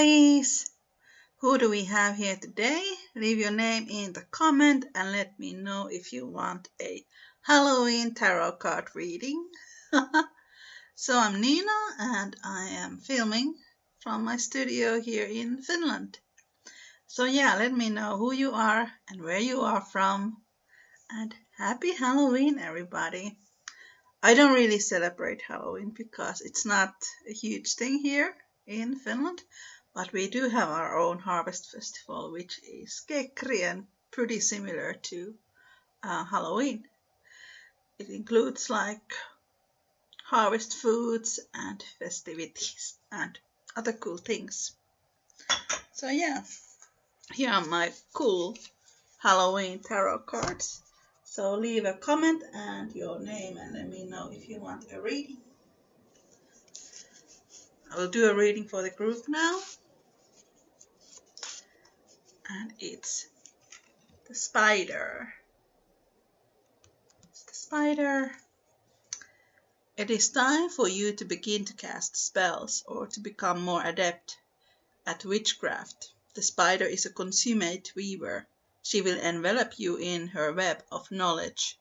guys! Who do we have here today? Leave your name in the comment and let me know if you want a Halloween tarot card reading. So I'm Niina and I am filming from my studio here in Finland. So yeah, let me know who you are and where you are from. And happy Halloween, everybody! I don't really celebrate Halloween because it's not a huge thing here in Finland, but we do have our own harvest festival, which is kekri and pretty similar to Halloween. It includes like harvest foods and festivities and other cool things. So yeah, here are my cool Halloween tarot cards. So leave a comment and your name and let me know if you want a reading. I will do a reading for the group now. And it's the spider. It's the spider. It is time for you to begin to cast spells or to become more adept at witchcraft. The spider is a consummate weaver. She will envelop you in her web of knowledge.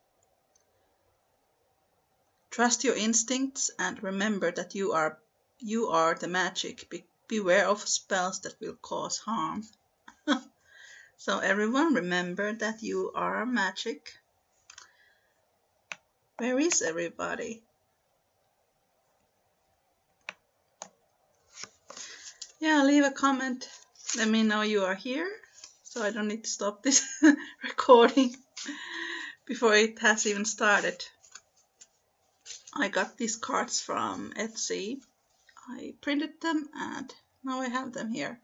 Trust your instincts and remember that you are the magic. Beware of spells that will cause harm. So everyone remember that you are magic. Where is everybody? Yeah, leave a comment. Let me know you are here so I don't need to stop this recording before it has even started. I got these cards from Etsy. I printed them and now I have them here.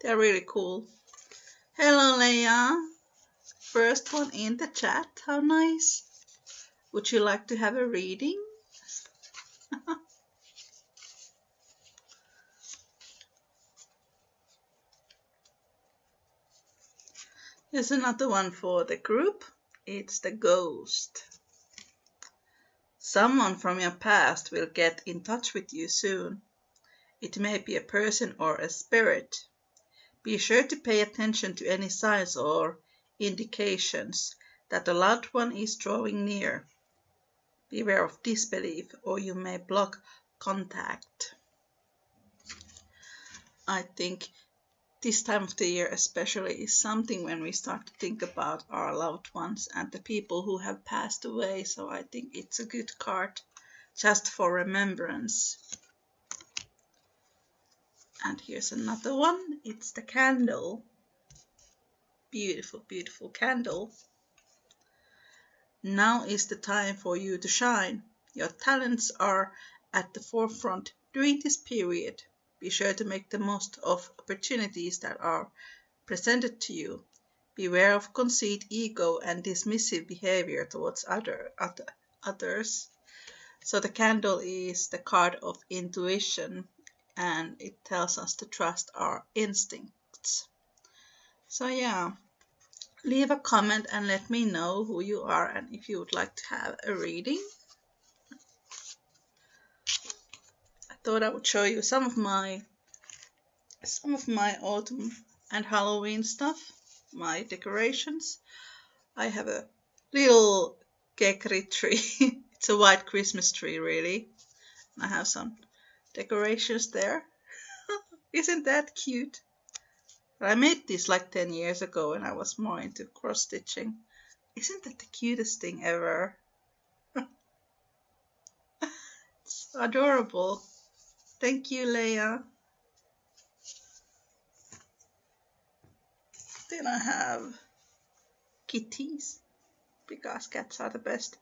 They're really cool. Hello, Leia. First one in the chat. How nice. Would you like to have a reading? Here's another one for the group. It's the ghost. Someone from your past will get in touch with you soon. It may be a person or a spirit. Be sure to pay attention to any signs or indications that a loved one is drawing near. Beware of disbelief or you may block contact. I think this time of the year especially is something when we start to think about our loved ones and the people who have passed away. So I think it's a good card just for remembrance. And here's another one. It's the candle. Beautiful, beautiful candle. Now is the time for you to shine. Your talents are at the forefront during this period. Be sure to make the most of opportunities that are presented to you. Beware of conceit, ego, and dismissive behavior towards others. So the candle is the card of intuition, and it tells us to trust our instincts. So yeah, leave a comment and let me know who you are and if you would like to have a reading. I thought I would show you some of my autumn and Halloween stuff, my decorations. I have a little kekri tree. It's a white Christmas tree, really. I have some decorations there. Isn't that cute? I made this like 10 years ago when I was more into cross stitching. Isn't that the cutest thing ever? It's adorable. Thank you, Leia. Then I have kitties, because cats are the best.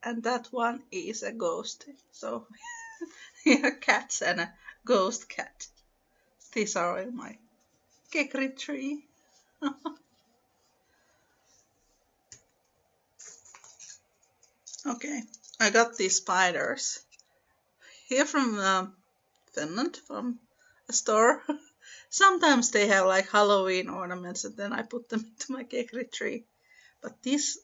And that one is a ghost. So, yeah, cats and a ghost cat. These are in my kekri tree. Okay, I got these spiders here from Finland, from a store. Sometimes they have like Halloween ornaments and then I put them into my kekri tree. But these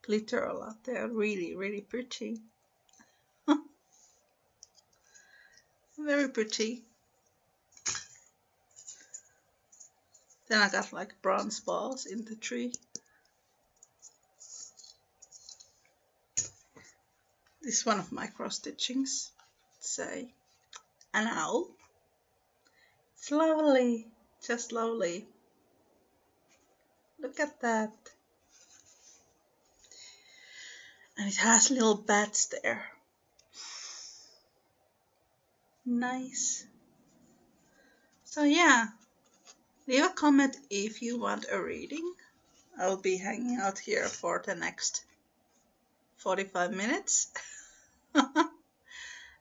glitter a lot. They're really, really pretty. Very pretty. Then I got like bronze balls in the tree. This is one of my cross stitchings. Say an owl. It's lovely, just lovely. Look at that. And it has little bats there. Nice. So yeah, leave a comment if you want a reading. I'll be hanging out here for the next 45 minutes.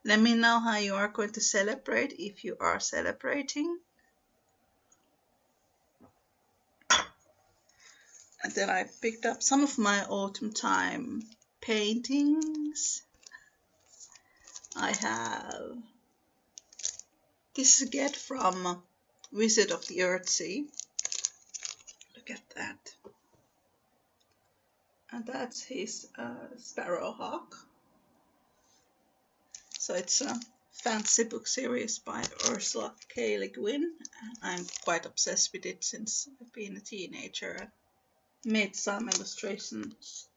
Let me know how you are going to celebrate, if you are celebrating. And then I picked up some of my autumn time paintings. I have this get from Visit of the Earthsea. Look at that. And that's his Sparrowhawk. So it's a fantasy book series by Ursula K. Le Guin. I'm quite obsessed with it since I've been a teenager. I made some illustrations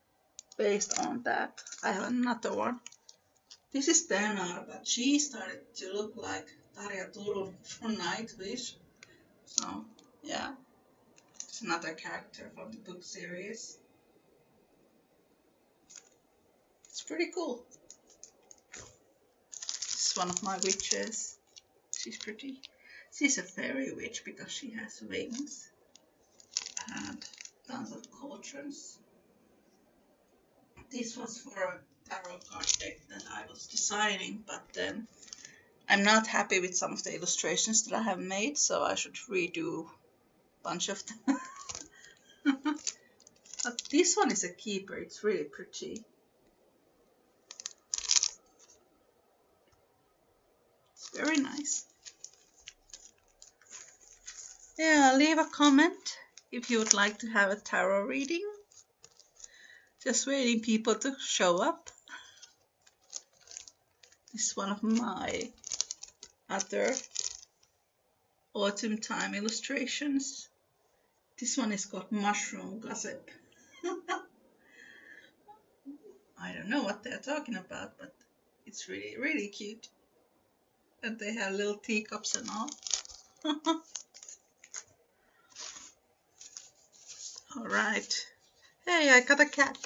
based on that. I have another one. This is Dana, but she started to look like Tarja Turun from Nightwish. So, yeah, it's another character from the book series. It's pretty cool. This is one of my witches. She's pretty. She's a fairy witch because she has wings and tons of cauldrons. This was for a tarot card deck that I was designing, but then I'm not happy with some of the illustrations that I have made, so I should redo a bunch of them. But this one is a keeper. It's really pretty. It's very nice. Yeah, leave a comment if you would like to have a tarot reading. Just waiting people to show up. This is one of my other autumn time illustrations. This one is called Mushroom Gossip. I don't know what they're talking about, but it's really, really cute. And they have little teacups and all. Alright. Hey, I got a cat.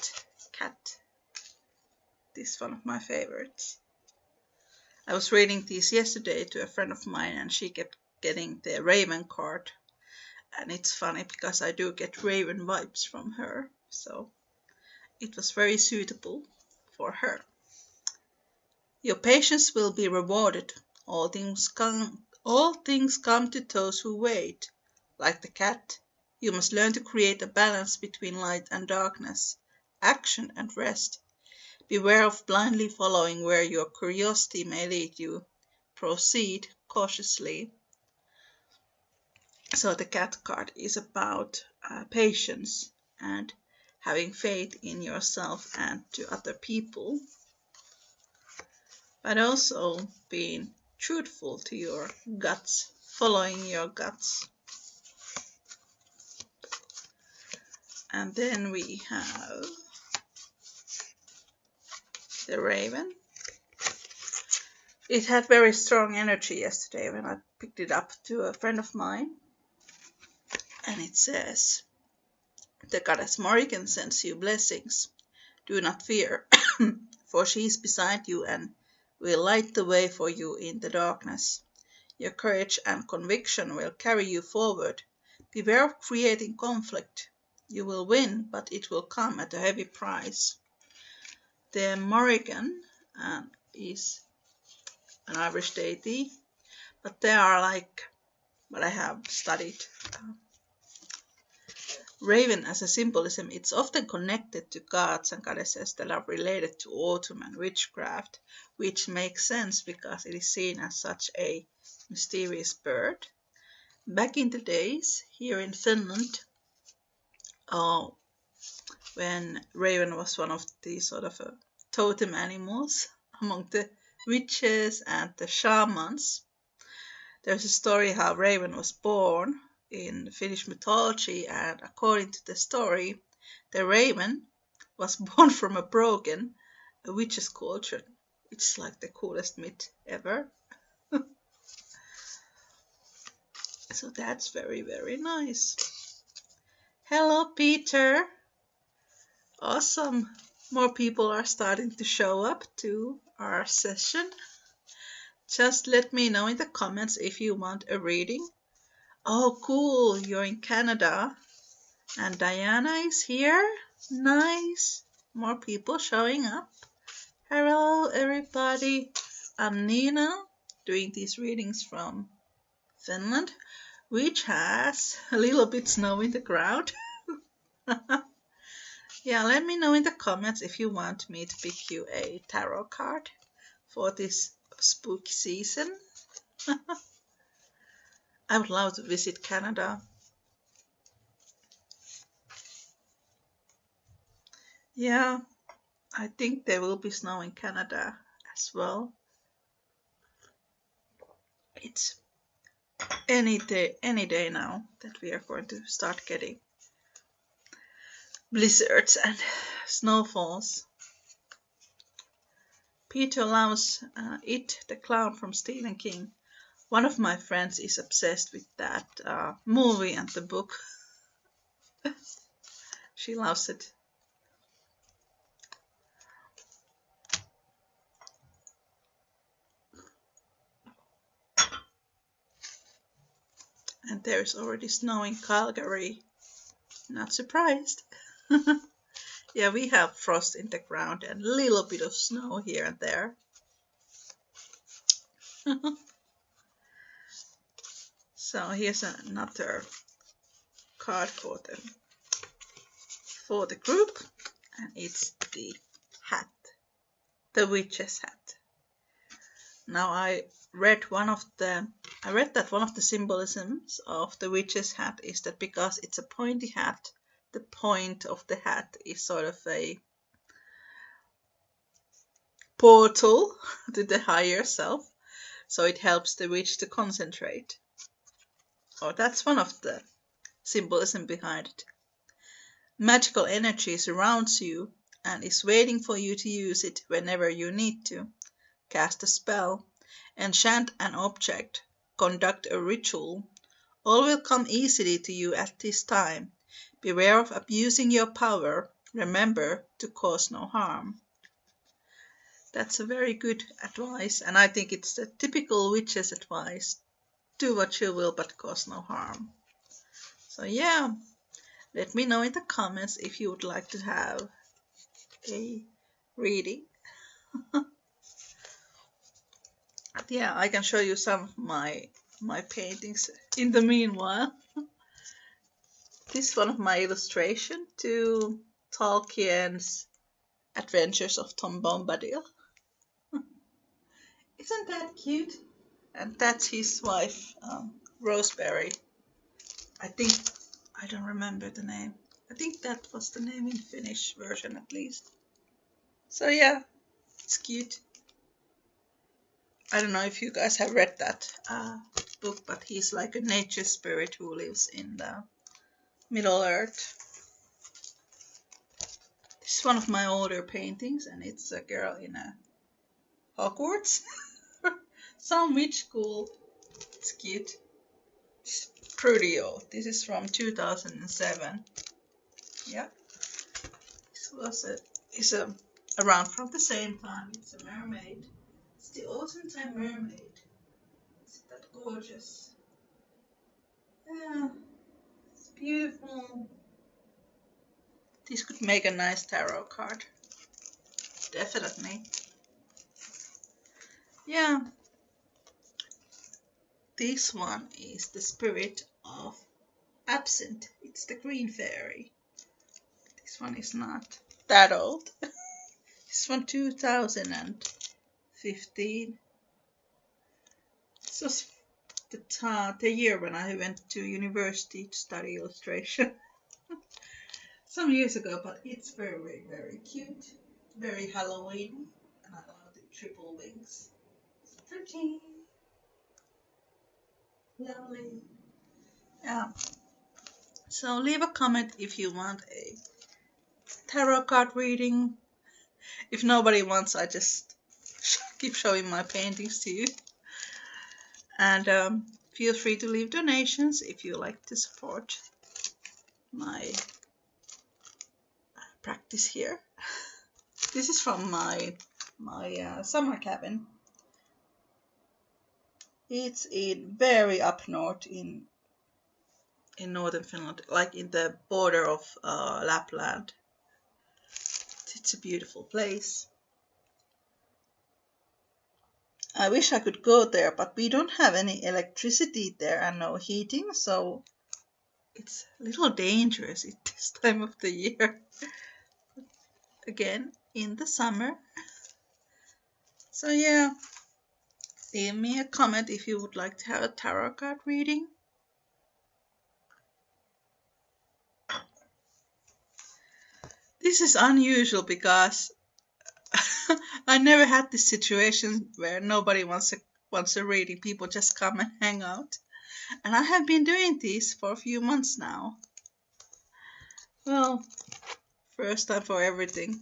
This is one of my favorites. I was reading these yesterday to a friend of mine and she kept getting the Raven card. And it's funny because I do get Raven vibes from her. So it was very suitable for her. Your patience will be rewarded. All things come to those who wait. Like the cat, you must learn to create a balance between light and darkness, action and rest. Beware of blindly following where your curiosity may lead you. Proceed cautiously. So the cat card is about patience and having faith in yourself and to other people, but also being truthful to your guts, following your guts. And then we have the Raven. It had very strong energy yesterday when I picked it up to a friend of mine. And it says, the goddess Morrigan sends you blessings. Do not fear, for she is beside you and will light the way for you in the darkness. Your courage and conviction will carry you forward. Beware of creating conflict. You will win, but it will come at a heavy price. The Morrigan is an Irish deity, but they are like what I have studied. Raven as a symbolism, it's often connected to gods and goddesses that are related to autumn and witchcraft, which makes sense because it is seen as such a mysterious bird. Back in the days, here in Finland, when Raven was one of the sort of totem animals among the witches and the shamans, there's a story how Raven was born in Finnish mythology, and according to the story, the raven was born from a broken witch's cauldron. It's like the coolest myth ever. So that's very, very nice. Hello, Peter. Awesome. More people are starting to show up to our session. Just let me know in the comments if you want a reading. Oh, cool. You're in Canada. And Diana is here. Nice. More people showing up. Hello, everybody. I'm Niina, doing these readings from Finland, which has a little bit snow in the ground. Yeah, let me know in the comments if you want me to pick you a tarot card for this spooky season. I would love to visit Canada. Yeah, I think there will be snow in Canada as well. It's any day now that we are going to start getting blizzards and snowfalls. Peter loves It, the clown from Stephen King. One of my friends is obsessed with that movie and the book. She loves it. And there's already snow in Calgary. Not surprised. Yeah, we have frost in the ground and a little bit of snow here and there. So here's another card for the group, and it's the hat, the witch's hat. Now I read that one of the symbolisms of the witch's hat is that because it's a pointy hat, the point of the hat is sort of a portal to the higher self, so it helps the witch to concentrate. Oh, that's one of the symbolism behind it. Magical energy surrounds you and is waiting for you to use it whenever you need to. Cast a spell, enchant an object, conduct a ritual. All will come easily to you at this time. Beware of abusing your power. Remember to cause no harm. That's a very good advice, and I think it's the typical witch's advice. Do what you will, but cause no harm. So yeah, let me know in the comments if you would like to have a reading. Yeah, I can show you some of my paintings in the meanwhile. This is one of my illustrations to Tolkien's Adventures of Tom Bombadil. Isn't that cute? And that's his wife, Roseberry. I don't remember the name. I think that was the name in Finnish version at least. So yeah, it's cute. I don't know if you guys have read that book, but he's like a nature spirit who lives in the Middle Earth. This is one of my older paintings, and it's a girl in a Hogwarts. Some witch school. It's cute. It's pretty old. This is from 2007. Yeah. This is around from the same time. It's a mermaid. It's the autumn time mermaid. Isn't that gorgeous? Yeah. It's beautiful. This could make a nice tarot card. Definitely. Yeah. This one is the spirit of absent. It's the green fairy. This one is not that old. It's from 2015. This was the year when I went to university to study illustration. Some years ago, but it's very, very cute. Very Halloween. And I love the triple wings. It's pretty. Lovely. Yeah. So leave a comment if you want a tarot card reading. If nobody wants, I just keep showing my paintings to you. And feel free to leave donations if you like to support my practice here. This is from my summer cabin. It's in very up north in northern Finland, like in the border of Lapland. It's a beautiful place. I wish I could go there, but we don't have any electricity there and no heating, so it's a little dangerous at this time of the year. Again, in the summer. So yeah, leave me a comment if you would like to have a tarot card reading. This is unusual because I never had this situation where nobody wants a reading. People just come and hang out. And I have been doing this for a few months now. Well, first time for everything.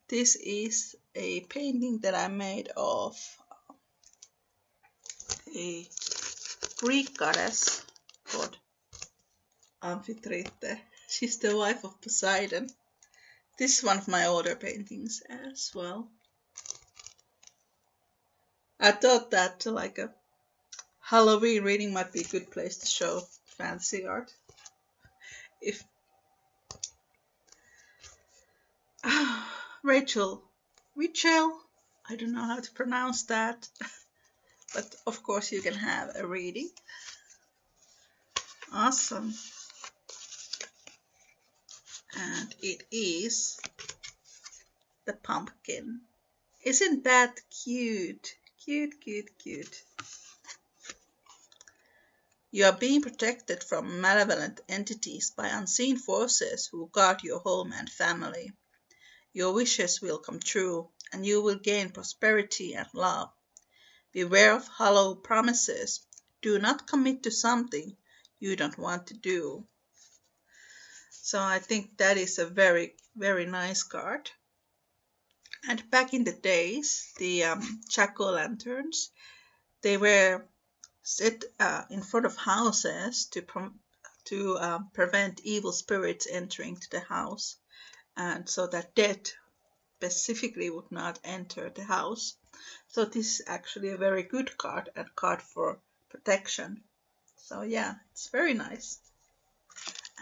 This is a painting that I made of a Greek goddess called Amphitrite. She's the wife of Poseidon. This is one of my older paintings as well. I thought that like a Halloween reading might be a good place to show fantasy art. If Rachel, I don't know how to pronounce that, but of course you can have a reading. Awesome. And it is the pumpkin. Isn't that cute? Cute, cute, cute. You are being protected from malevolent entities by unseen forces who guard your home and family. Your wishes will come true, and you will gain prosperity and love. Beware of hollow promises. Do not commit to something you don't want to do. So I think that is a very, very nice card. And back in the days, the jack-o'-lanterns, they were set in front of houses to prevent evil spirits entering to the house, and so that death specifically would not enter the house. So this is actually a very good card, and card for protection. So yeah, it's very nice.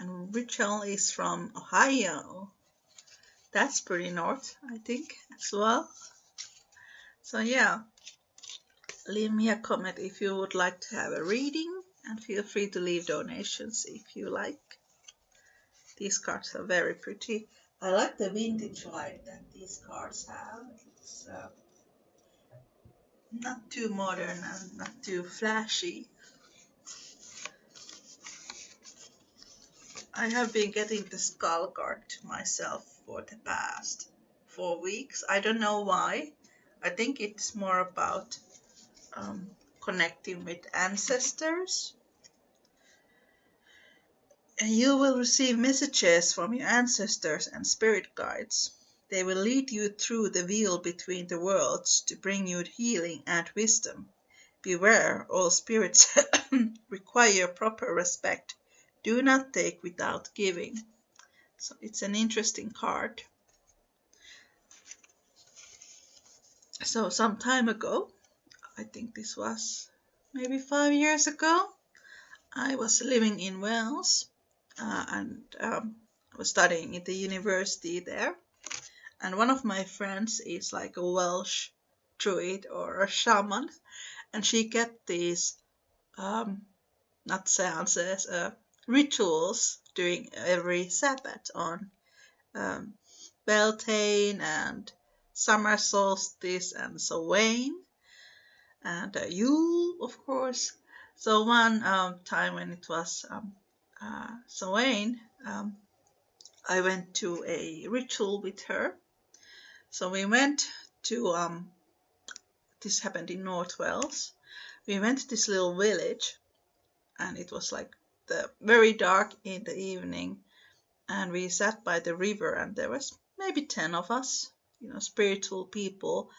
And Rachel is from Ohio. That's pretty north, I think, as well. So yeah, leave me a comment if you would like to have a reading, and feel free to leave donations if you like. These cards are very pretty. I like the vintage vibe that these cards have. It's not too modern and not too flashy. I have been getting the skull card to myself for the past 4 weeks. I don't know why. I think it's more about connecting with ancestors. And you will receive messages from your ancestors and spirit guides. They will lead you through the veil between the worlds to bring you healing and wisdom. Beware, all spirits require proper respect. Do not take without giving. So it's an interesting card. So some time ago, I think this was maybe 5 years ago, I was living in Wales and I was studying at the university there. And one of my friends is like a Welsh druid or a shaman, and she kept these not seances, rituals during every Sabbath on Beltane and summer solstice and Samhain and Yule, of course. So one time when it was Samhain, I went to a ritual with her. So we went to this happened in North Wales. We went to this little village, and it was like the very dark in the evening, and we sat by the river, and there was maybe 10 of us, spiritual people,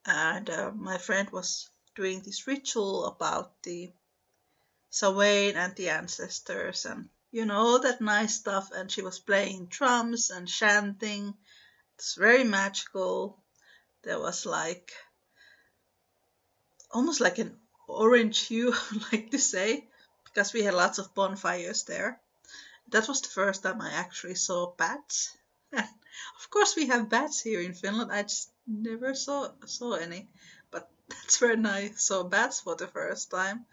and my friend was doing this ritual about the Sawain and the ancestors, and all that nice stuff, and she was playing drums and chanting. It's very magical. There was like almost like an orange hue, I like to say, because we had lots of bonfires there. That was the first time I actually saw bats. Of course, we have bats here in Finland. I just never saw any, but that's when I saw bats for the first time.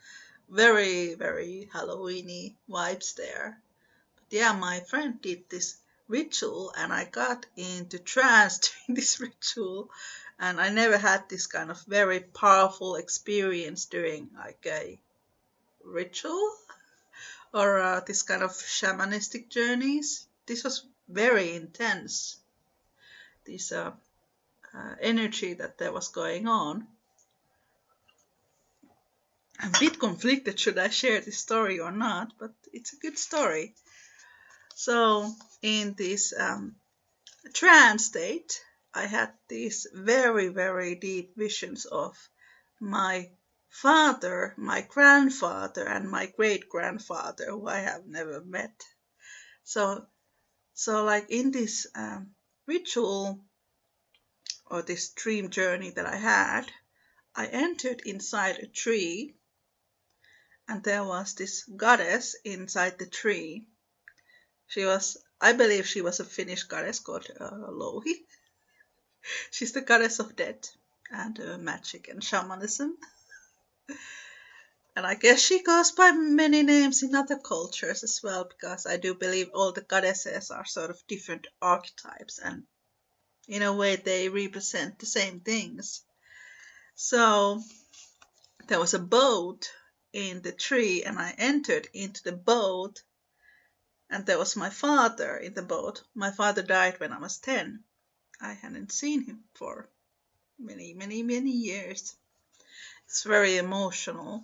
Very, very Halloweeny vibes there. But yeah, my friend did this ritual, and I got into trance during this ritual, and I never had this kind of very powerful experience during like a ritual or this kind of shamanistic journeys. This was very intense, this energy that there was going on. I'm a bit conflicted, should I share this story or not, but it's a good story. So in this trance state, I had these very, very deep visions of my father, my grandfather, and my great grandfather, who I have never met. So like in this ritual or this dream journey that I had, I entered inside a tree, and there was this goddess inside the tree. I believe she was a Finnish goddess called Louhi. She's the goddess of death and magic and shamanism. And I guess she goes by many names in other cultures as well, because I do believe all the goddesses are sort of different archetypes, and in a way they represent the same things. So there was a boat in the tree, and I entered into the boat, and there was my father in the boat. My father died when I was 10. I hadn't seen him for many, many, many years. It's very emotional.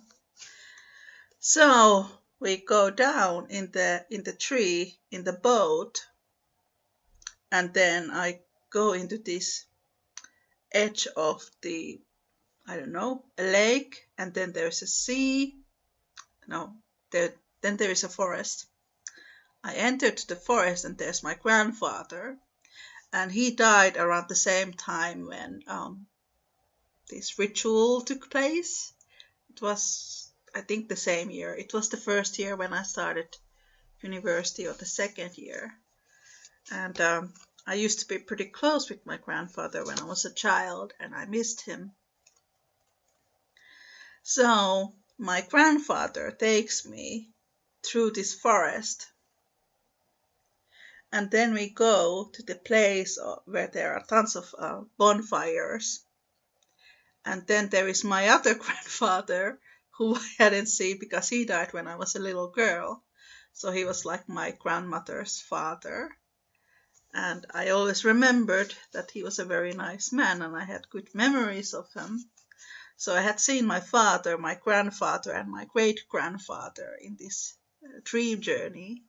So we go down in the tree in the boat, and then I go into this edge of the, I don't know, a lake, and then there's a sea. No, then there is a forest. I entered the forest, and there's my grandfather, and he died around the same time when this ritual took place. It was, I think, the same year. It was the first year when I started university, or the second year. And I used to be pretty close with my grandfather when I was a child, and I missed him. So my grandfather takes me through this forest, and then we go to the place where there are tons of bonfires. And then there is my other grandfather, who I hadn't seen because he died when I was a little girl. So he was like my grandmother's father. And I always remembered that he was a very nice man, and I had good memories of him. So I had seen my father, my grandfather, and my great-grandfather in this dream journey.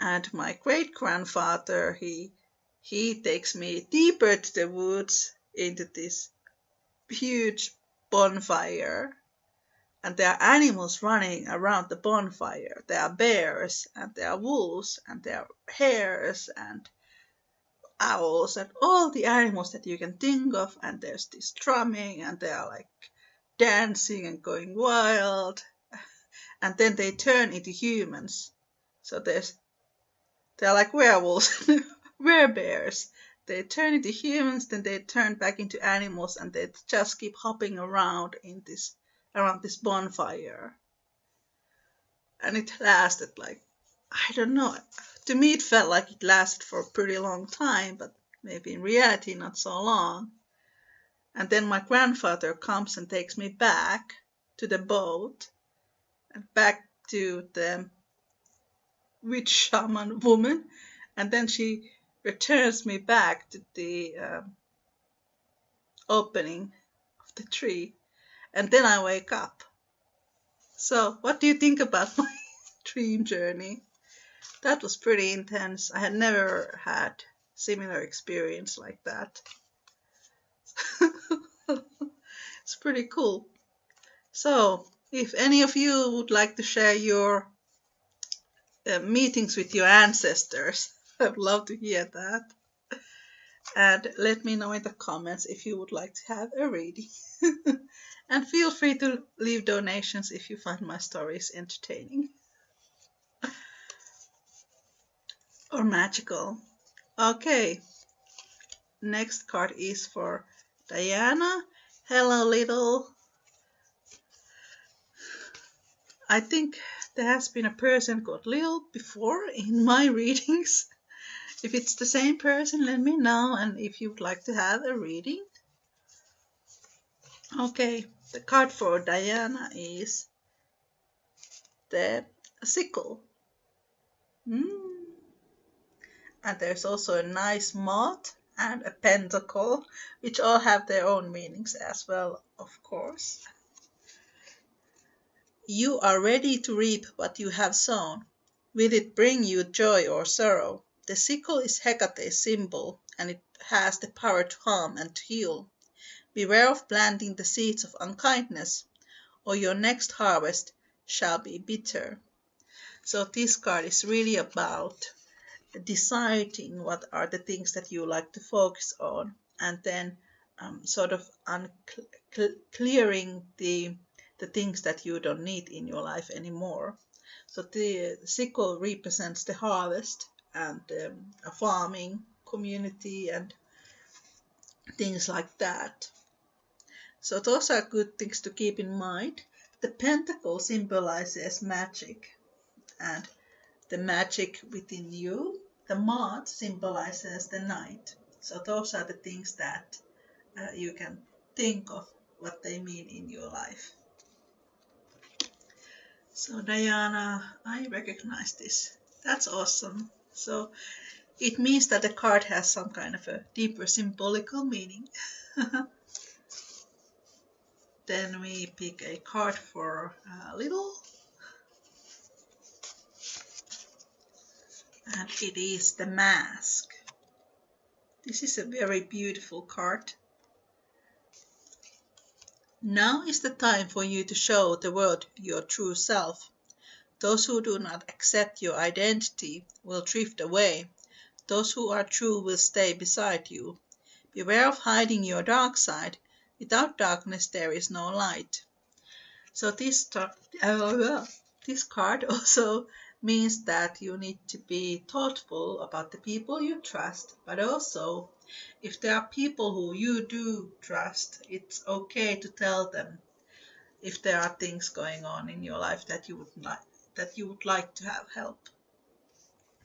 And my great-grandfather, he takes me deeper to the woods into this huge bonfire, and there are animals running around the bonfire. There are bears, and there are wolves, and there are hares, and owls, and all the animals that you can think of, and there's this drumming, and they are like dancing and going wild, and then they turn into humans. So they're like werewolves, werebears. They turn into humans, then they turn back into animals, and they just keep hopping around around this bonfire. And it lasted like, I don't know. To me, it felt like it lasted for a pretty long time, but maybe in reality not so long. And then my grandfather comes and takes me back to the boat and back to the witch shaman woman, and then she returns me back to the opening of the tree, and then I wake up. So, what do you think about my dream journey? That was pretty intense. I had never had similar experience like that. It's pretty cool. So, if any of you would like to share your meetings with your ancestors, I'd love to hear that. And let me know in the comments if you would like to have a reading. And feel free to leave donations if you find my stories entertaining or magical. Okay, next card is for Diana. Hello, little. I think there has been a person called Lil before in my readings. If it's the same person, let me know, and if you'd like to have a reading. Okay, the card for Diana is the sickle. And there's also a nice moth and a pentacle, which all have their own meanings as well, of course. You are ready to reap what you have sown. Will it bring you joy or sorrow? The sickle is Hecate's symbol, and it has the power to harm and to heal. Beware of planting the seeds of unkindness, or your next harvest shall be bitter. So this card is really about deciding what are the things that you like to focus on, and then sort of clearing the things that you don't need in your life anymore. So the sickle represents the harvest and a farming community and things like that. So those are good things to keep in mind. The pentacle symbolizes magic and the magic within you. The moth symbolizes the night. So those are the things that you can think of what they mean in your life. So Diana, I recognize this. That's awesome. So it means that the card has some kind of a deeper symbolical meaning. Then we pick a card for Little. And it is the mask. This is a very beautiful card. Now is the time for you to show the world your true self. Those who do not accept your identity will drift away. Those who are true will stay beside you. Beware of hiding your dark side. Without darkness there is no light. So this card also means that you need to be thoughtful about the people you trust, but also if there are people who you do trust, it's okay to tell them if there are things going on in your life that you would like to have help.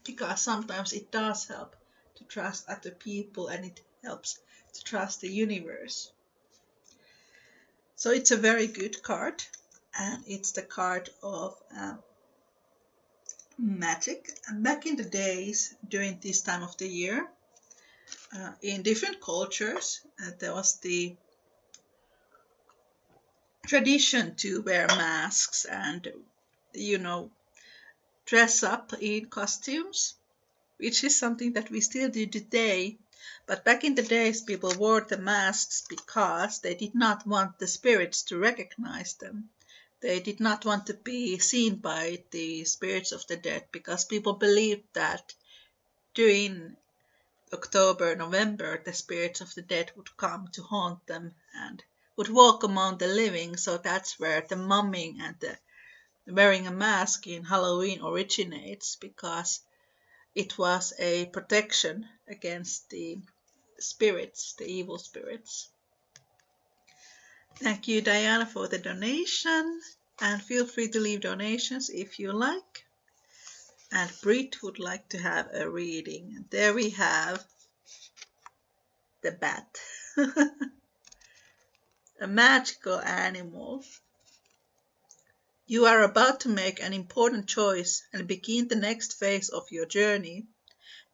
Because sometimes it does help to trust other people, and it helps to trust the universe. So it's a very good card, and it's the card of magic. And back in the days, during this time of the year, in different cultures, there was the tradition to wear masks and, dress up in costumes, which is something that we still do today. But back in the days, people wore the masks because they did not want the spirits to recognize them. They did not want to be seen by the spirits of the dead, because people believed that during October, November, the spirits of the dead would come to haunt them and would walk among the living. So that's where the mumming and the wearing a mask in Halloween originates, because it was a protection against the spirits, the evil spirits. Thank you, Diana, for the donation, and feel free to leave donations if you like. And Brit would like to have a reading. There we have the bat, a magical animal. You are about to make an important choice and begin the next phase of your journey.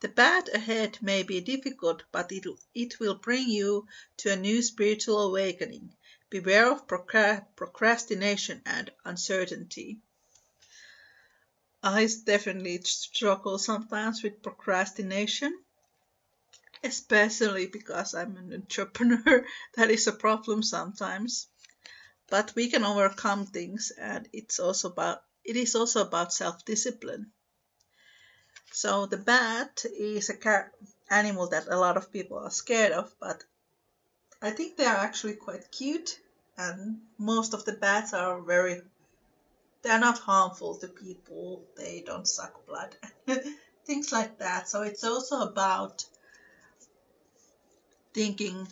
The path ahead may be difficult, but it will bring you to a new spiritual awakening. Beware of procrastination and uncertainty. I definitely struggle sometimes with procrastination, especially because I'm an entrepreneur. That is a problem sometimes. But we can overcome things, and it is also about self-discipline. So the bat is a animal that a lot of people are scared of, but I think they are actually quite cute, and most of the bats are they're not harmful to people. They don't suck blood, things like that. So it's also about thinking,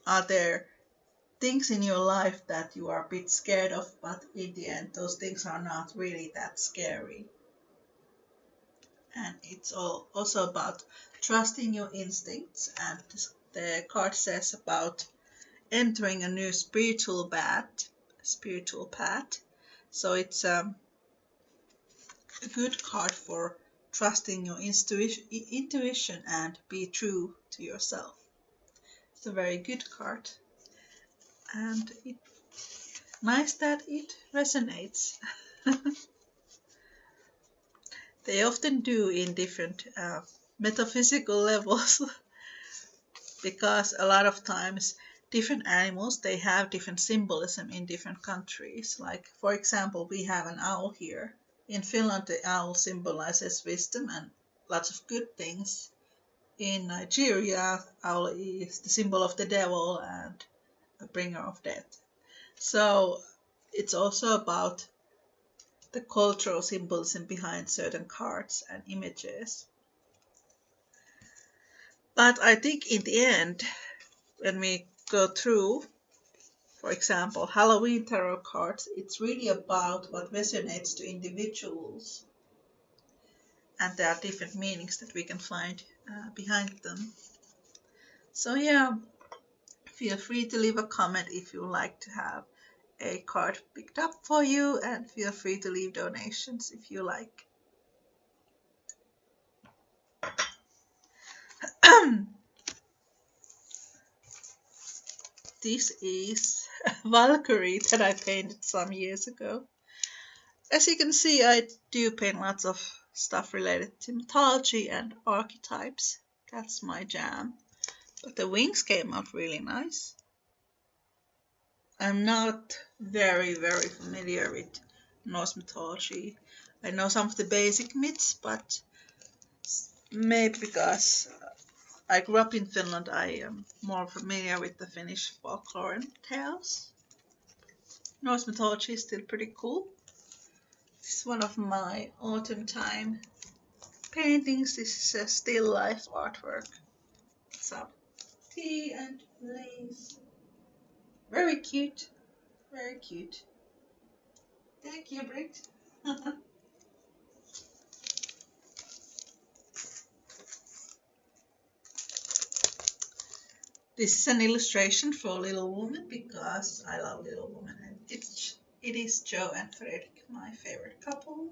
are there things in your life that you are a bit scared of, but in the end, those things are not really that scary. And it's also about trusting your instincts. And the card says about entering a new spiritual path. So it's a good card for trusting your intuition and be true to yourself. It's a very good card, and it's nice that it resonates. They often do in different metaphysical levels because a lot of times different animals they have different symbolism in different countries. Like for example, we have an owl here. In Finland, the owl symbolizes wisdom and lots of good things. In Nigeria, owl is the symbol of the devil and a bringer of death. So it's also about the cultural symbolism behind certain cards and images. But I think in the end, when we go through, for example, Halloween tarot cards, it's really about what resonates to individuals. And there are different meanings that we can find behind them. So, yeah, feel free to leave a comment if you like to have a card picked up for you, and feel free to leave donations if you like. This is Valkyrie that I painted some years ago. As you can see, I do paint lots of stuff related to mythology and archetypes. That's my jam. But the wings came out really nice. I'm not very familiar with Norse mythology. I know some of the basic myths, but maybe because I grew up in Finland, I am more familiar with the Finnish folklore and tales. Norse mythology is still pretty cool. This is one of my autumn time paintings. This is a still life artwork. Some tea and lace. Very cute. Very cute. Thank you, Britt. This is an illustration for Little Woman because I love Little Woman, and it is Joe and Fredrik, my favorite couple.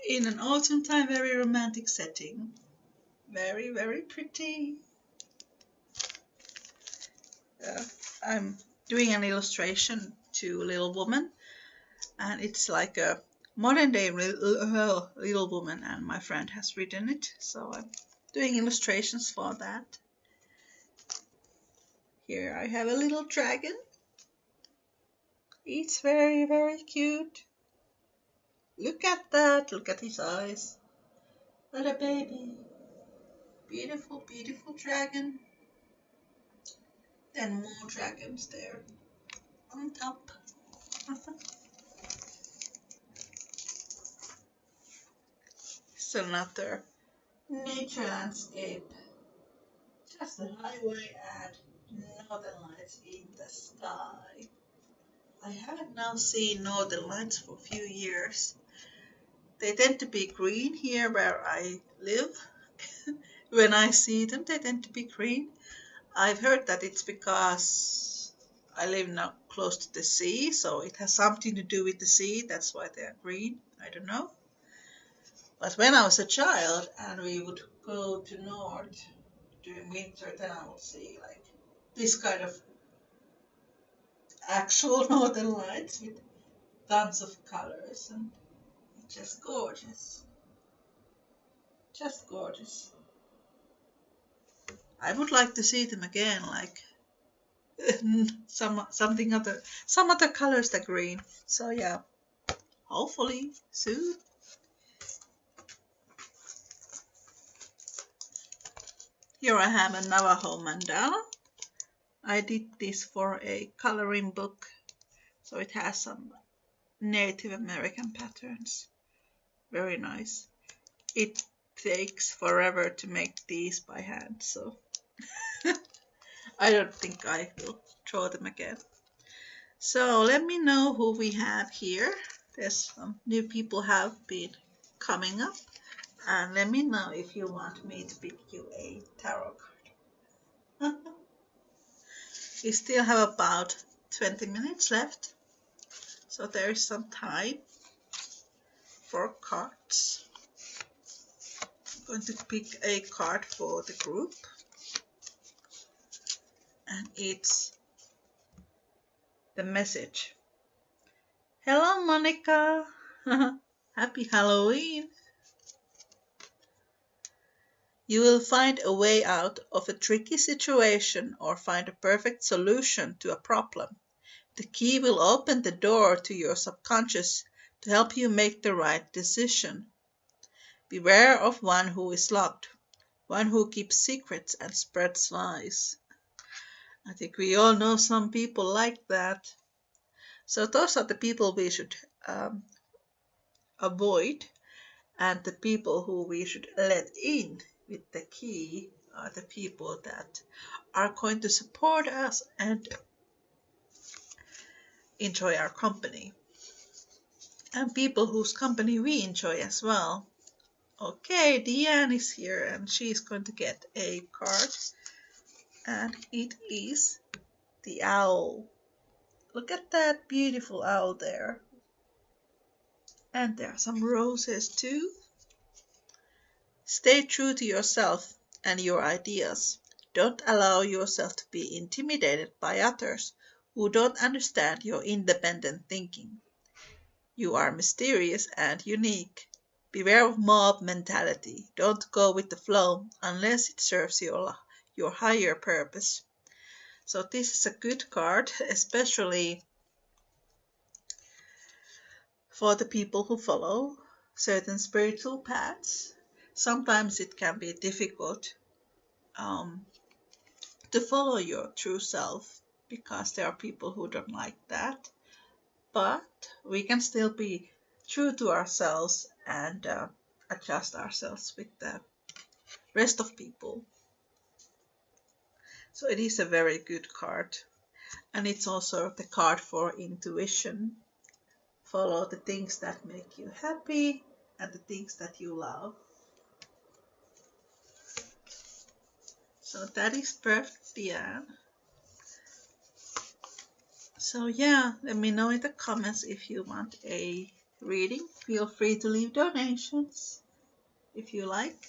In an autumn time, very romantic setting. Very pretty. I'm doing an illustration to Little Woman, and it's like a modern day Little Woman, and my friend has written it, so I'm doing illustrations for that. Here I have a little dragon. It's very cute. Look at that, look at his eyes. What a baby. Beautiful dragon. Then more dragons there on top. It's another nature landscape. Just a highway and northern lights in the sky. I haven't now seen northern lights for a few years. They tend to be green here where I live. When I see them, they tend to be green. I've heard that it's because I live now close to the sea, so it has something to do with the sea. That's why they're green. I don't know. But when I was a child and we would go to north during winter, then I would see like this kind of actual northern lights with tons of colors, and it's just gorgeous. Just gorgeous. I would like to see them again, like some other colors than green. So yeah, hopefully soon. Here I have a Navajo mandala. I did this for a coloring book, so it has some Native American patterns. Very nice. It takes forever to make these by hand, so I don't think I will draw them again. So let me know who we have here. There's some new people have been coming up, and let me know if you want me to pick you a tarot card. We still have about 20 minutes left, so there is some time for cards. I'm going to pick a card for the group, and it's the message. Hello, Monica. Happy Halloween. You will find a way out of a tricky situation or find a perfect solution to a problem. The key will open the door to your subconscious to help you make the right decision. Beware of one who is locked, one who keeps secrets and spreads lies. I think we all know some people like that. So those are the people we should avoid, and the people who we should let in with the key are the people that are going to support us and enjoy our company, and people whose company we enjoy as well. Okay, Diane is here and she's going to get a card, and it is the owl. Look at that beautiful owl there. And there are some roses too. Stay true to yourself and your ideas. Don't allow yourself to be intimidated by others who don't understand your independent thinking. You are mysterious and unique. Beware of mob mentality. Don't go with the flow unless it serves your higher purpose. So this is a good card, especially for the people who follow certain spiritual paths. Sometimes it can be difficult um, to follow your true self because there are people who don't like that. But we can still be true to ourselves and adjust ourselves with the rest of people. So it is a very good card. And it's also the card for intuition. Follow the things that make you happy and the things that you love. So that is perfect, Diane. So yeah, let me know in the comments if you want a reading. Feel free to leave donations if you like.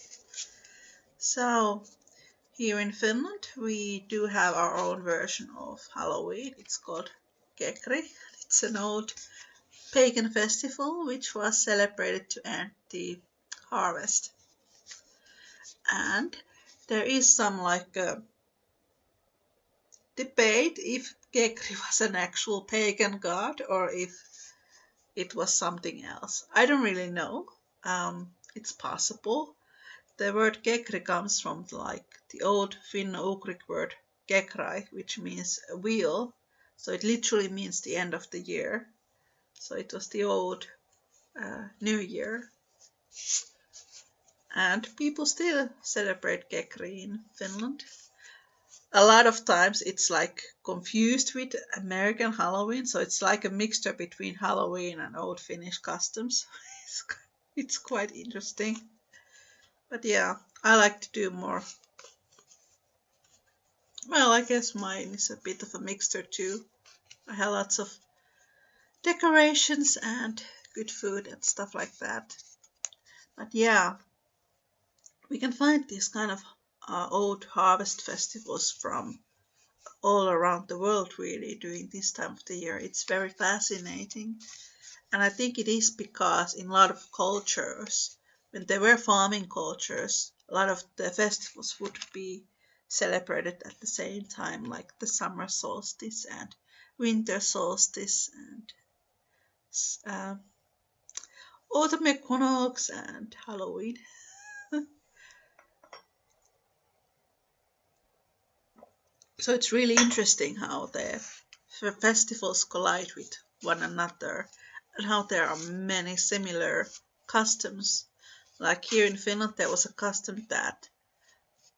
So here in Finland we do have our own version of Halloween. It's called Kekri. It's an old pagan festival which was celebrated to end the harvest. And there is some debate if Kekri was an actual pagan god or if it was something else. I don't really know. It's possible. The word Kekri comes from the old Finno-Ugric word Kekrai, which means a wheel. So it literally means the end of the year. So it was the old New Year. And people still celebrate Kekri in Finland. A lot of times it's confused with American Halloween, so it's like a mixture between Halloween and old Finnish customs. It's quite interesting. But yeah, I like to do more. Well, I guess mine is a bit of a mixture too. I have lots of decorations and good food and stuff like that. But yeah, we can find these kind of old harvest festivals from all around the world really during this time of the year. It's very fascinating. And I think it is because in a lot of cultures, when there were farming cultures, a lot of the festivals would be celebrated at the same time, like the summer solstice and winter solstice and uh, autumn equinox and Halloween. So it's really interesting how the festivals collide with one another and how there are many similar customs. Like here in Finland, there was a custom that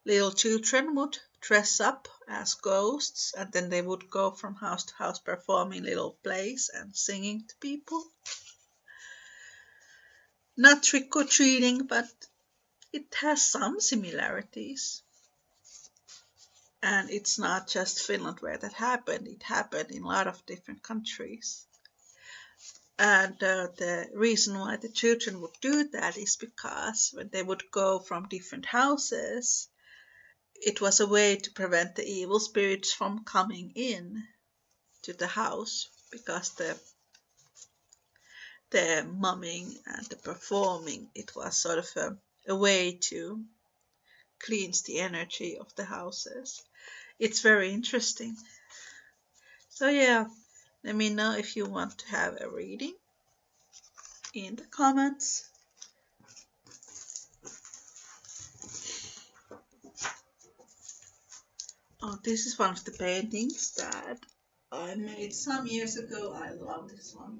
little children would dress up as ghosts and then they would go from house to house performing little plays and singing to people. Not trick or treating, but it has some similarities. And it's not just Finland where that happened, it happened in a lot of different countries. And the reason why the children would do that is because when they would go from different houses, it was a way to prevent the evil spirits from coming in to the house because the mumming and the performing, it was sort of a way to cleanse the energy of the houses. It's very interesting. So yeah, let me know if you want to have a reading in the comments. Oh, this is one of the paintings that I made some years ago. I love this one.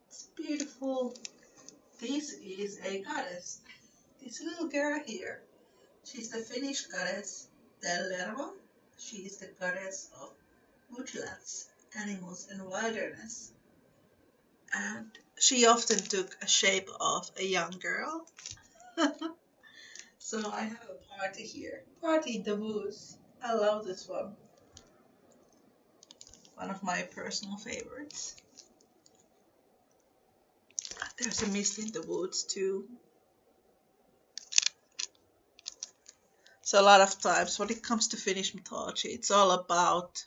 It's beautiful. This is a goddess. This little girl here. She's the Finnish goddess Tellervo. She is the goddess of woodlands, animals, and wilderness. And she often took a shape of a young girl. So I have a party here. Party in the woods. I love this one. One of my personal favorites. There's a mist in the woods too. So a lot of times when it comes to Finnish mythology, it's all about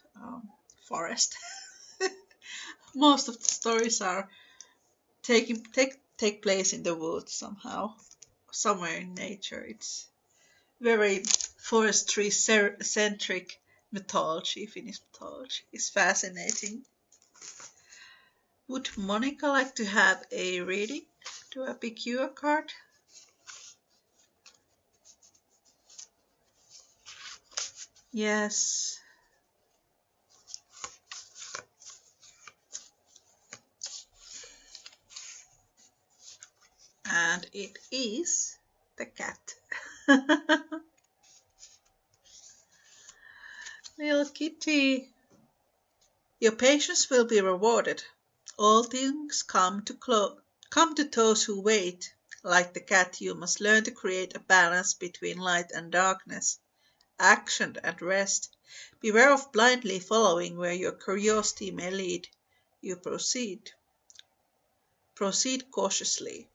forest. Most of the stories are take place in the woods somehow, somewhere in nature. It's very forestry centric mythology. Finnish mythology is fascinating. Would Monica like to have a reading? Do I pick you a card? Yes. And it is the cat. Little kitty. Your patience will be rewarded. All things come to those who wait. Like the cat, you must learn to create a balance between light and darkness, action and rest. Beware of blindly following where your curiosity may lead. You proceed. Proceed cautiously.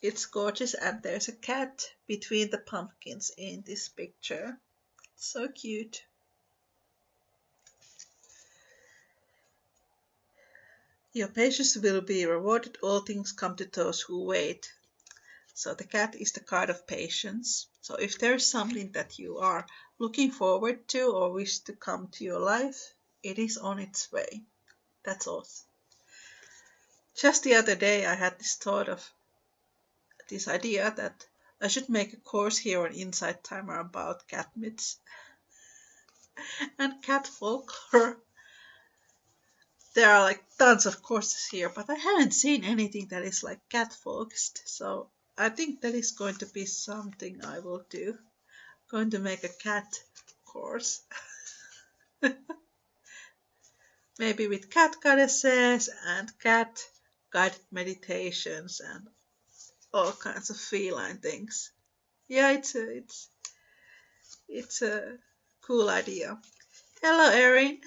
It's gorgeous, and there's a cat between the pumpkins in this picture. So cute. Your patience will be rewarded. All things come to those who wait. So the cat is the card of patience. So if there's something that you are looking forward to or wish to come to your life, it is on its way. That's awesome. Just the other day, I had this idea that I should make a course here on Inside Timer about cat myths and cat folklore. There are like tons of courses here, but I haven't seen anything that is like cat focused. So I think that is going to be something I will do. Going to make a cat course. Maybe with cat goddesses and cat guided meditations and all kinds of feline things. Yeah, it's a cool idea. Hello, Erin.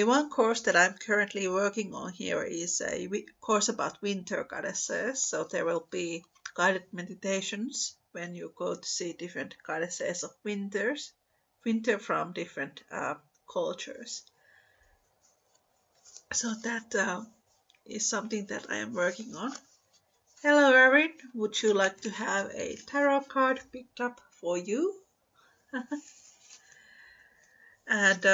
One course that I'm currently working on here is a course about winter goddesses. So there will be guided meditations when you go to see different goddesses of winter from different cultures. So that is something that I am working on. Hello, Erin. Would you like to have a tarot card picked up for you? And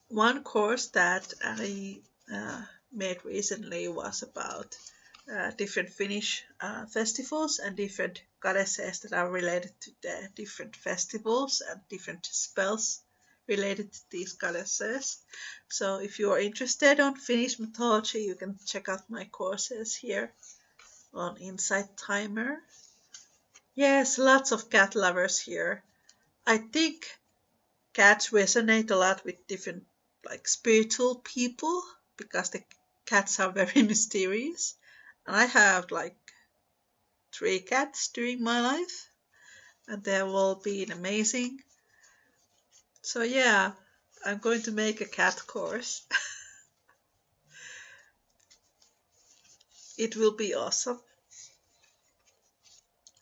one course that I made recently was about different Finnish festivals and different goddesses that are related to the different festivals and different spells related to these goddesses. So if you are interested on Finnish mythology, you can check out my courses here on Insight Timer. Yes, lots of cat lovers here. I think cats resonate a lot with different like spiritual people because the cats are very mysterious. And I have like 3 cats during my life, and they've all been amazing. So yeah, I'm going to make a cat course. It will be awesome.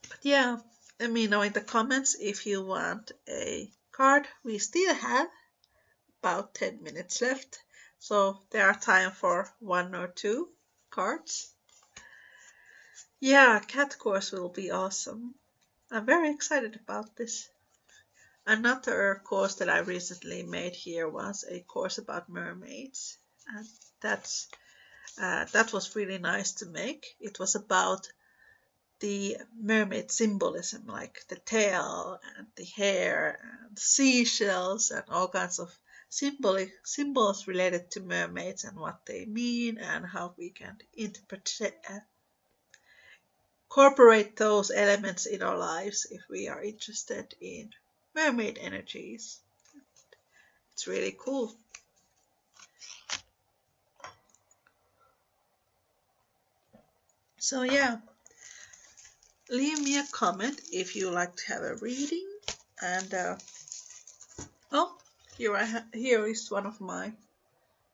But yeah, let me know in the comments if you want a card. We still have about 10 minutes left, so there are time for 1 or 2 cards. Yeah, cat course will be awesome. I'm very excited about this. Another course that I recently made here was a course about mermaids, and that was really nice to make. It was about the mermaid symbolism, like the tail and the hair and seashells and all kinds of symbols related to mermaids and what they mean and how we can incorporate those elements in our lives if we are interested in mermaid energies. It's really cool. So yeah, leave me a comment if you like to have a reading. And oh, here is one of my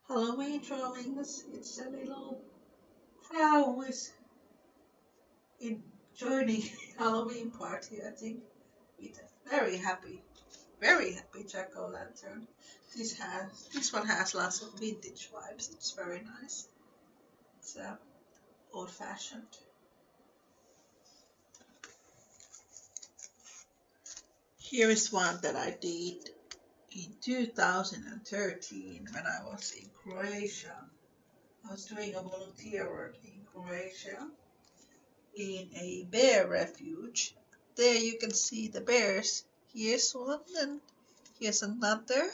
Halloween drawings. It's a little crow who is joining Halloween party, I think, with a very happy jack-o'-lantern. This one has lots of vintage vibes. It's very nice. It's old-fashioned. Here is one that I did in 2013 when I was in Croatia. I was doing a volunteer work in Croatia in a bear refuge. There you can see the bears. Here's one and here's another.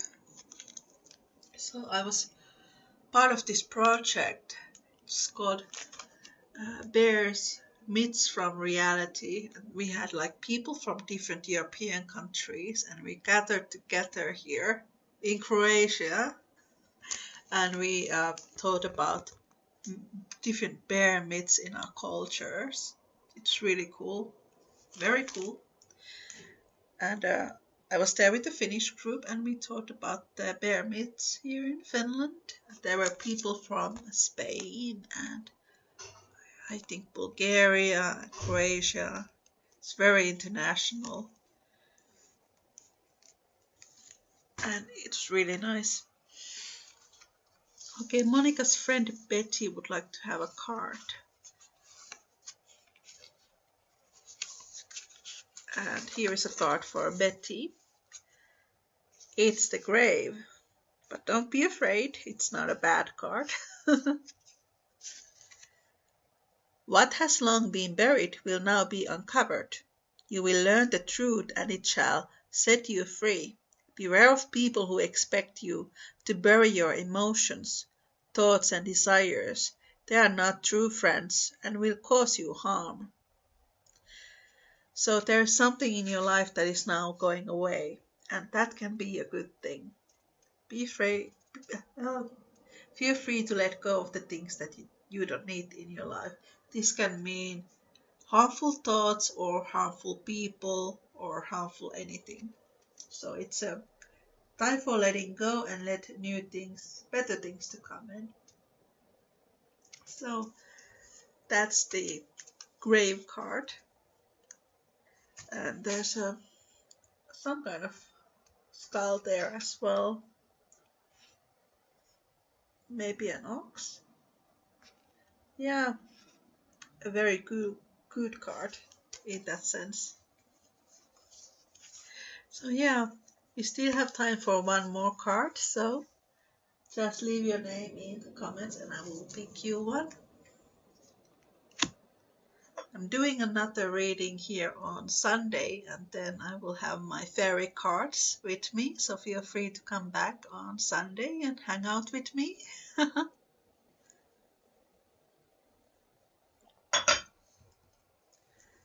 So I was part of this project. It's called Bears Myths from Reality. And we had like people from different European countries and we gathered together here in Croatia and we thought about different bear myths in our cultures. It's really cool, very cool. And I was there with the Finnish group and we talked about the bear myths here in Finland. There were people from Spain and I think Bulgaria and Croatia. It's very international. And it's really nice. Okay, Monica's friend Betty would like to have a card. And here is a card for Betty. It's the grave. But don't be afraid, it's not a bad card. What has long been buried will now be uncovered. You will learn the truth and it shall set you free. Beware of people who expect you to bury your emotions, thoughts and desires. They are not true friends and will cause you harm. So there is something in your life that is now going away, and that can be a good thing. Be free, feel free to let go of the things that you don't need in your life. This can mean harmful thoughts or harmful people or harmful anything. So it's a time for letting go and let new things, better things to come in. So that's the grave card. And there's some kind of skull there as well. Maybe an ox. Yeah, a very good card in that sense. So yeah, we still have time for one more card, so just leave your name in the comments and I will pick you one. I'm doing another reading here on Sunday and then I will have my fairy cards with me, so feel free to come back on Sunday and hang out with me.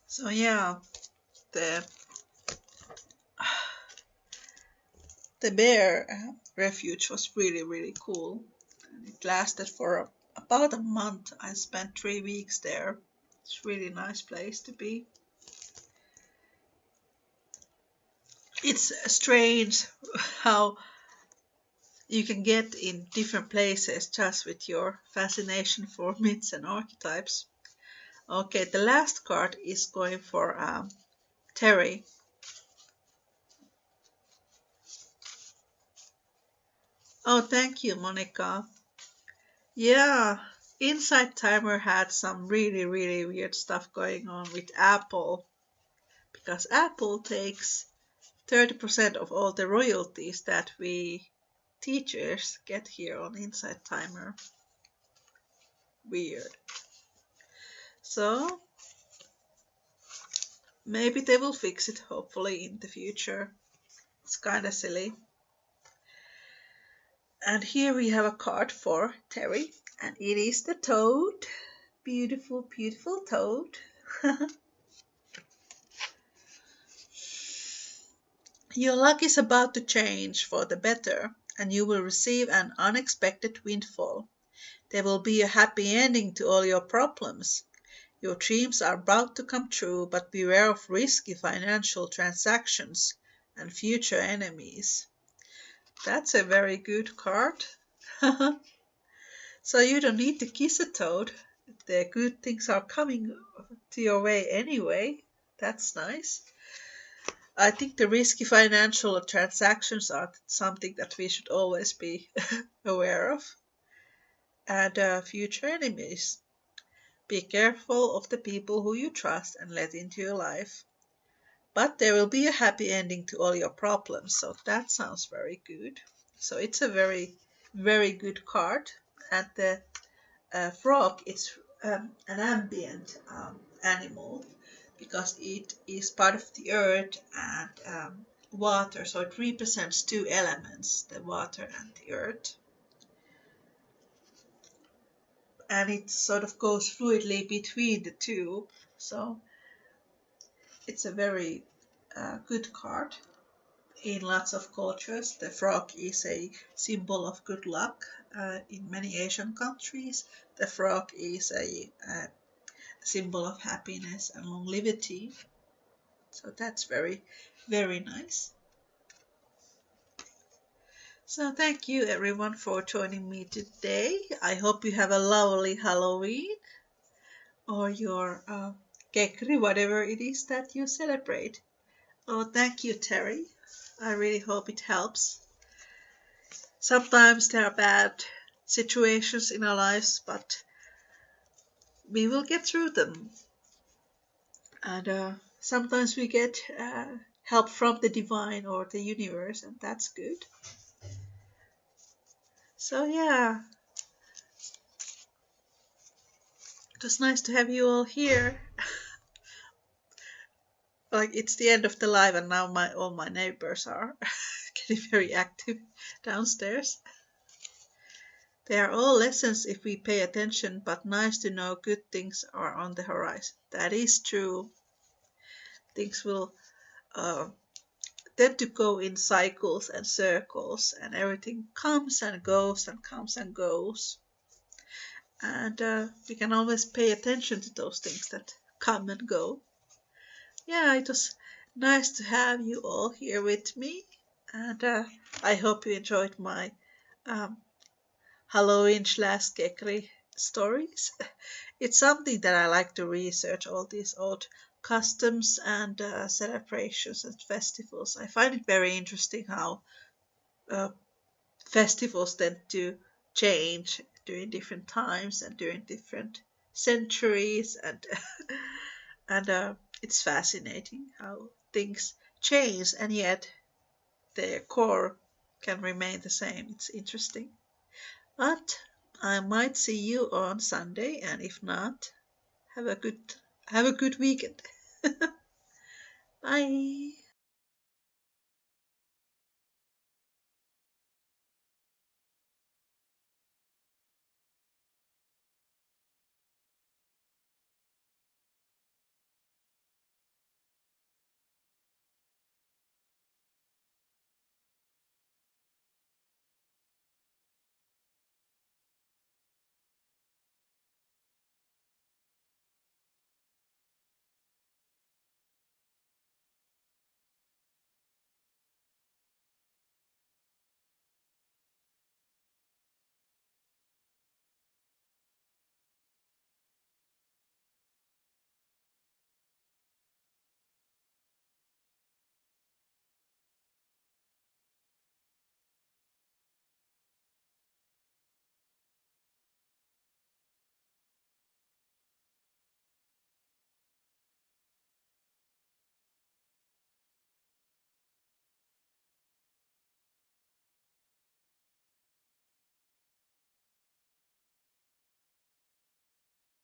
So yeah, the the bear refuge was really cool. And it lasted for about a month. I spent 3 weeks there. It's a really nice place to be. It's strange how you can get in different places just with your fascination for myths and archetypes. Okay, the last card is going for Terry. Oh, thank you, Monica. Yeah, Inside Timer had some really weird stuff going on with Apple because Apple takes 30% of all the royalties that we teachers get here on Inside Timer. Weird. So maybe they will fix it hopefully in the future. It's kind of silly. And here we have a card for Terry, and it is the toad. Beautiful toad. Your luck is about to change for the better, and you will receive an unexpected windfall. There will be a happy ending to all your problems. Your dreams are about to come true, but beware of risky financial transactions and future enemies. That's a very good card. So you don't need to kiss a toad. The good things are coming to your way anyway. That's nice. I think the risky financial transactions are something that we should always be aware of. And future enemies. Be careful of the people who you trust and let into your life. But there will be a happy ending to all your problems, so that sounds very good. So it's a very good card. And the frog, it's an ambient animal because it is part of the earth and water, so it represents two elements, the water and the earth. And it sort of goes fluidly between the two, so it's a very good card. In lots of cultures, the frog is a symbol of good luck. In many Asian countries, the frog is a symbol of happiness and longevity. So that's very nice. So thank you everyone for joining me today. I hope you have a lovely Halloween or your kekri, whatever it is that you celebrate. Oh, thank you, Terry. I really hope it helps. Sometimes there are bad situations in our lives, but we will get through them. And sometimes we get help from the divine or the universe, and that's good. So, yeah, it was nice to have you all here. Like, it's the end of the live, and now all my neighbors are getting very active downstairs. They are all lessons if we pay attention, but nice to know good things are on the horizon. That is true. Things will tend to go in cycles and circles, and everything comes and goes and comes and goes. And we can always pay attention to those things that come and go. Yeah, it was nice to have you all here with me, and I hope you enjoyed my Halloween slash Kekri stories. It's something that I like to research, all these old customs and celebrations and festivals. I find it very interesting how uh, festivals tend to change during different times and during different centuries, and and it's fascinating how things change and yet their core can remain the same. It's interesting. But I might see you on Sunday, and if not, have a good have a good weekend. Bye.